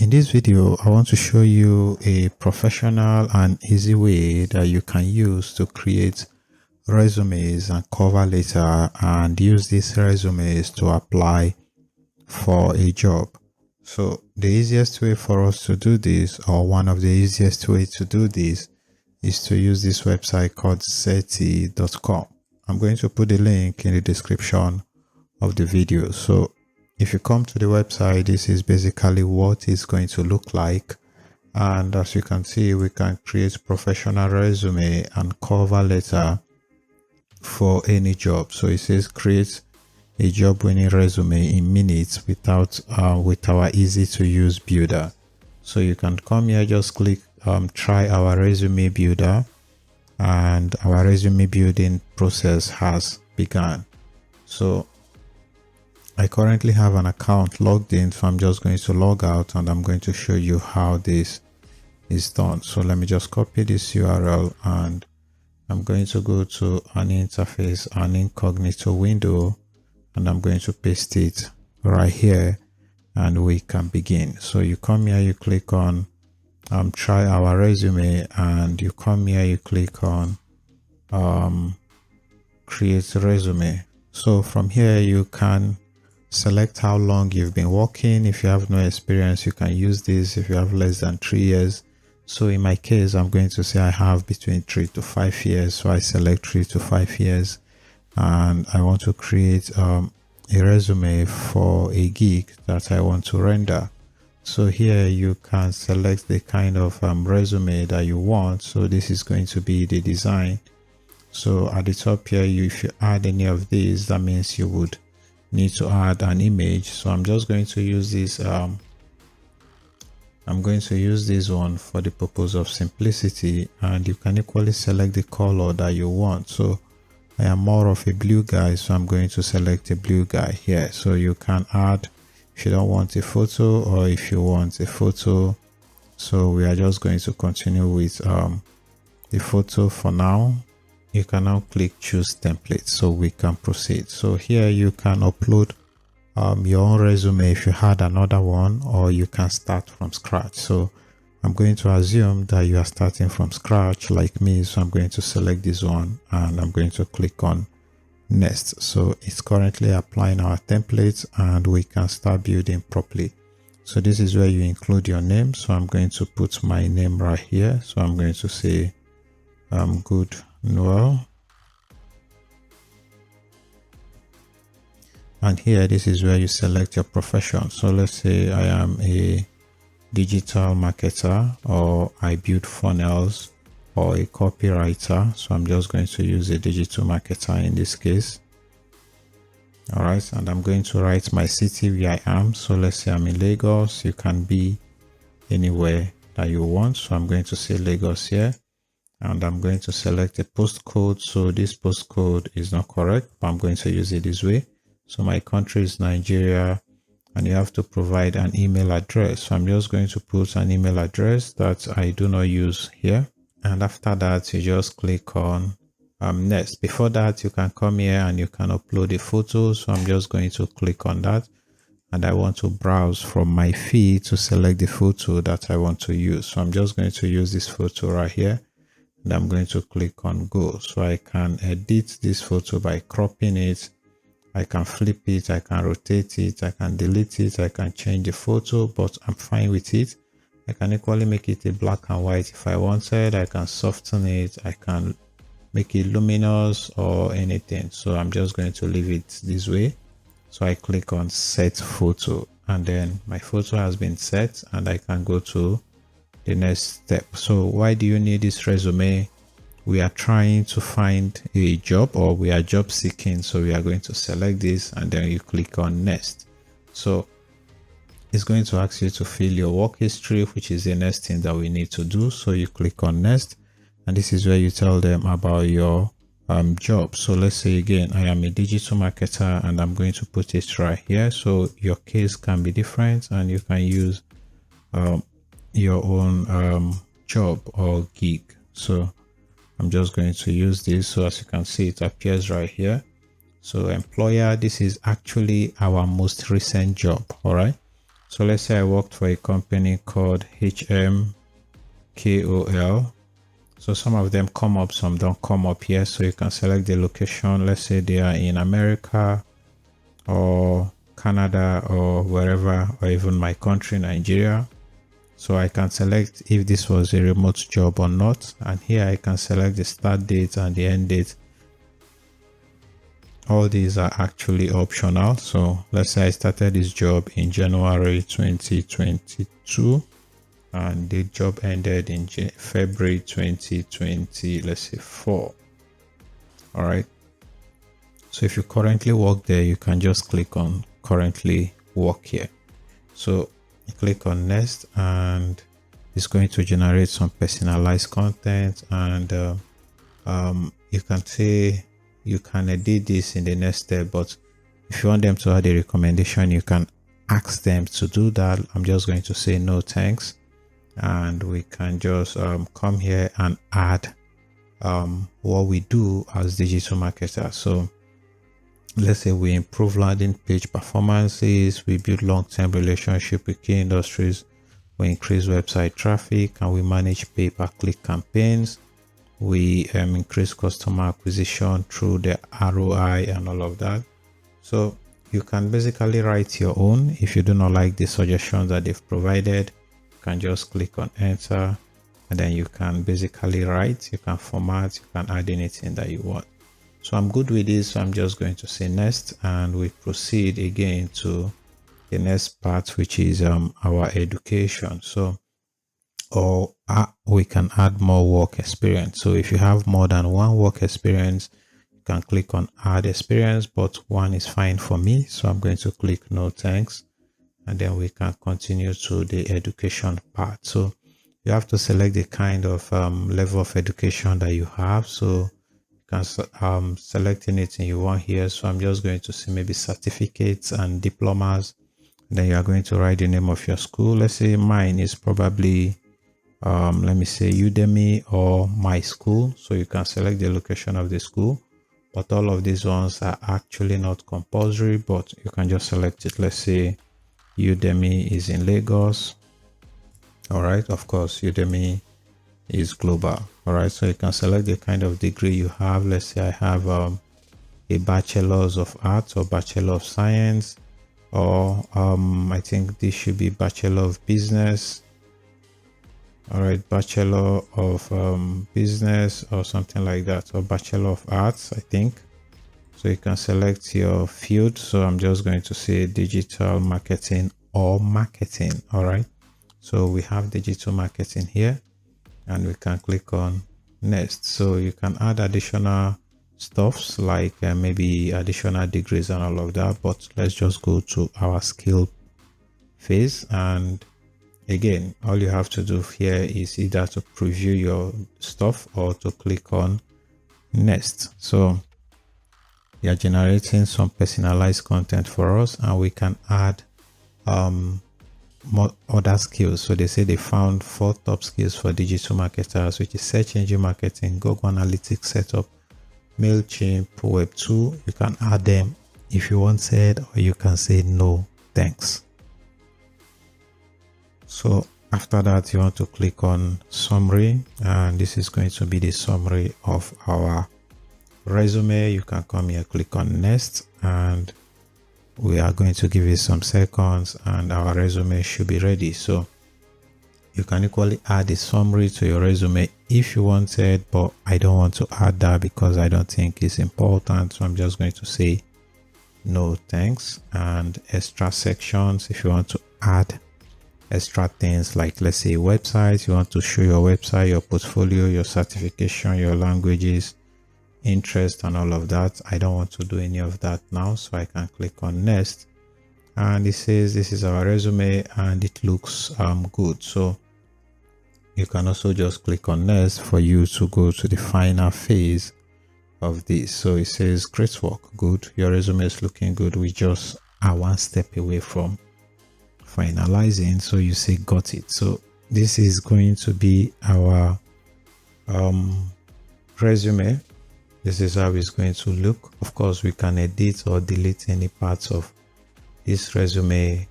In this video, I want to show you a professional and easy way that you can use to create resumes and cover letter and use these resumes to apply for a job. So the easiest way for us to do this, or one of the easiest ways to do this, is to use this website called Zety.com. I'm going to put the link in the description of the video. So if you come to the website, this is basically what it's going to look like. And as you can see, we can create professional resume and cover letter for any job. So it says create a job winning resume in minutes with our easy to use builder. So you can come here, just click try our resume builder, and our resume building process has begun. So I currently have an account logged in, so I'm just going to log out and I'm going to show you how this is done. So let me just copy this URL and I'm going to go to an interface, an incognito window, and I'm going to paste it right here and we can begin. So you come here, you click on try our resume, and you come here, you click on create resume. So from here you can select how long you've been working. If you have no experience, you can use this. If you have less than 3 years, so in my case I'm going to say I have between 3 to 5 years, so I select 3 to 5 years, and I want to create a resume for a gig that I want to render. So here you can select the kind of resume that you want. So this is going to be the design. So at the top here, if you add any of these, that means you would need to add an image. So I'm just going to use this I'm going to use this one for the purpose of simplicity, and you can equally select the color that you want. So I am more of a blue guy, so I'm going to select a blue guy here. So you can add if you don't want a photo, or if you want a photo. So we are just going to continue with the photo for now. You can now click choose template, so we can proceed. So here you can upload your own resume if you had another one, or you can start from scratch. So I'm going to assume that you are starting from scratch like me, so I'm going to select this one and I'm going to click on next. So it's currently applying our templates and we can start building properly. So this is where you include your name. So I'm going to put my name right here. So I'm going to say good Noel, and here this is where you select your profession. So let's say I am a digital marketer, or I build funnels, or a copywriter. So I'm just going to use a digital marketer in this case. All right, and I'm going to write my city where I am. So let's say I'm in Lagos. You can be anywhere that you want. So I'm going to say Lagos here, and I'm going to select a postcode. So this postcode is not correct, but I'm going to use it this way. So my country is Nigeria, and you have to provide an email address. So I'm just going to put an email address that I do not use here. And after that, you just click on next. Before that, you can come here and you can upload a photo. So I'm just going to click on that, and I want to browse from my feed to select the photo that I want to use. So I'm just going to use this photo right here, and I'm going to click on go. So I can edit this photo by cropping it. I can flip it, I can rotate it, I can delete it, I can change the photo, but I'm fine with it. I can equally make it a black and white if I wanted. I can soften it, I can make it luminous or anything. So I'm just going to leave it this way. So I click on set photo, and then my photo has been set, and I can go to the next step. So why do you need this resume? We are trying to find a job, or we are job seeking. So we are going to select this, and then you click on next. So it's going to ask you to fill your work history, which is the next thing that we need to do. So you click on next, and this is where you tell them about your job. So let's say again, I am a digital marketer, and I'm going to put it right here. So your case can be different, and you can use your own job or gig. So I'm just going to use this. So as you can see, it appears right here. So employer, this is actually our most recent job. All right. So let's say I worked for a company called HMKOL. So some of them come up, some don't come up here. So you can select the location. Let's say they are in America or Canada or wherever, or even my country, Nigeria. So I can select if this was a remote job or not. And here I can select the start date and the end date. All these are actually optional. So let's say I started this job in January 2022 and the job ended in February 2020, let's say 4. All right. So if you currently work there, you can just click on currently work here. So you click on next and it's going to generate some personalized content, and you can say you can edit this in the next step, but if you want them to add a recommendation, you can ask them to do that. I'm just going to say no thanks, and we can just come here and add what we do as digital marketers. So let's say we improve landing page performances, we build long-term relationship with key industries, we increase website traffic, and we manage pay-per-click campaigns. We increase customer acquisition through the ROI and all of that. So you can basically write your own. If you do not like the suggestions that they've provided, you can just click on enter, and then you can basically write, you can format, you can add anything that you want. So I'm good with this, so I'm just going to say next, and we proceed again to the next part, which is our education. So or we can add more work experience. So if you have more than one work experience, you can click on add experience, but one is fine for me, so I'm going to click no thanks, and then we can continue to the education part. So you have to select the kind of level of education that you have. So you can select anything you want here. So I'm just going to say maybe certificates and diplomas. Then you are going to write the name of your school. Let's say mine is probably let me say Udemy or my school. So you can select the location of the school, but all of these ones are actually not compulsory, but you can just select it. Let's say Udemy is in Lagos. All right, of course Udemy is global. All right, so you can select the kind of degree you have. Let's say I have a bachelor's of arts or bachelor of science, or I think this should be bachelor of business. All right, bachelor of business or something like that, or bachelor of arts, I think. So you can select your field. So I'm just going to say digital marketing or marketing. All right, so we have digital marketing here, and we can click on next. So you can add additional stuffs like maybe additional degrees and all of that, but let's just go to our skill phase. And again, all you have to do here is either to preview your stuff or to click on next. So they are generating some personalized content for us, and we can add more other skills. So they say they found 4 top skills for digital marketers, which is search engine marketing, Google Analytics setup, MailChimp, Web2. You can add them if you want it, or you can say no thanks. So after that, you want to click on summary, and this is going to be the summary of our resume. You can come here, click on next, and we are going to give it some seconds and our resume should be ready. So you can equally add a summary to your resume if you wanted, but I don't want to add that because I don't think it's important. So I'm just going to say no thanks. And extra sections, if you want to add extra things like, let's say, websites, you want to show your website, your portfolio, your certification, your languages, interest, and all of that. I don't want to do any of that now, so I can click on next, and it says this is our resume and it looks good. So you can also just click on next for you to go to the final phase of this. So it says great work, good, your resume is looking good, we just are one step away from finalizing. So you say got it. So this is going to be our resume. This is how it's going to look. Of course, we can edit or delete any parts of this resume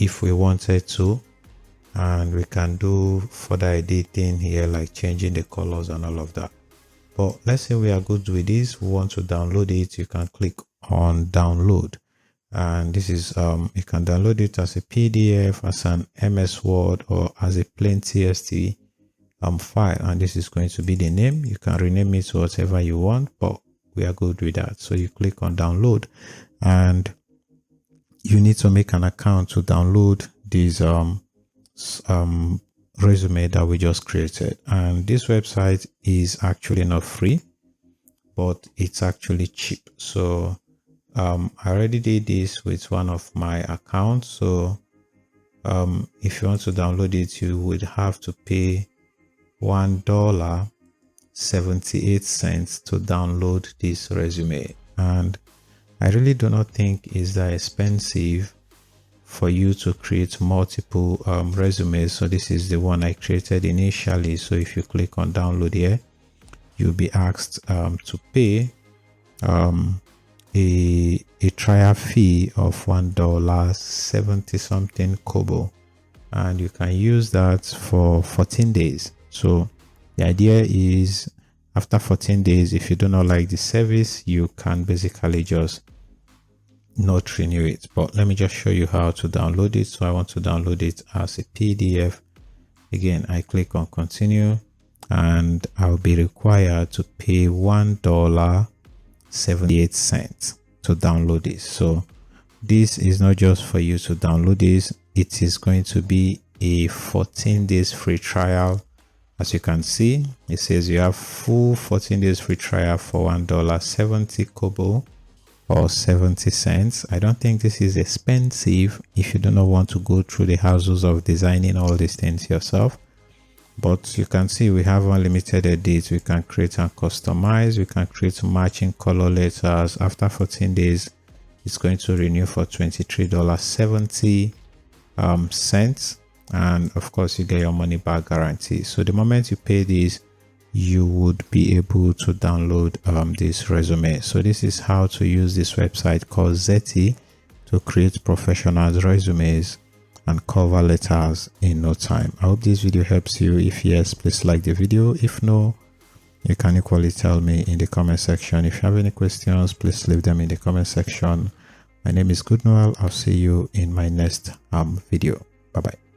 if we wanted to, and we can do further editing here, like changing the colors and all of that. But let's say we are good with this, we want to download it. You can click on download, and this is you can download it as a PDF, as an MS Word, or as a plain TXT file, and this is going to be the name. You can rename it to whatever you want, but we are good with that. So you click on download, and you need to make an account to download this resume that we just created. And this website is actually not free, but it's actually cheap. So I already did this with one of my accounts. So if you want to download it, you would have to pay $1.78 to download this resume. And I really do not think it's that expensive for you to create multiple resumes. So this is the one I created initially. So if you click on download here, you'll be asked to pay a trial fee of $1.70 something kobo, and you can use that for 14 days. So the idea is, after 14 days, if you do not like the service, you can basically just not renew it. But let me just show you how to download it. So I want to download it as a PDF. Again, I click on continue, and I'll be required to pay $1.78 to download this. So this is not just for you to download this, it is going to be a 14 days free trial. As you can see, it says you have full 14 days free trial for $1.70 kobo, or 70 cents. I don't think this is expensive if you do not want to go through the hassles of designing all these things yourself. But you can see we have unlimited edits. We can create and customize. We can create matching color letters. After 14 days, it's going to renew for $23.70. And of course, you get your money back guarantee. So the moment you pay this, you would be able to download this resume. So this is how to use this website called Zety to create professional resumes and cover letters in no time. I hope this video helps you. If yes, please like the video. If no, you can equally tell me in the comment section. If you have any questions, please leave them in the comment section. My name is Good Noel. I'll see you in my next video. Bye bye.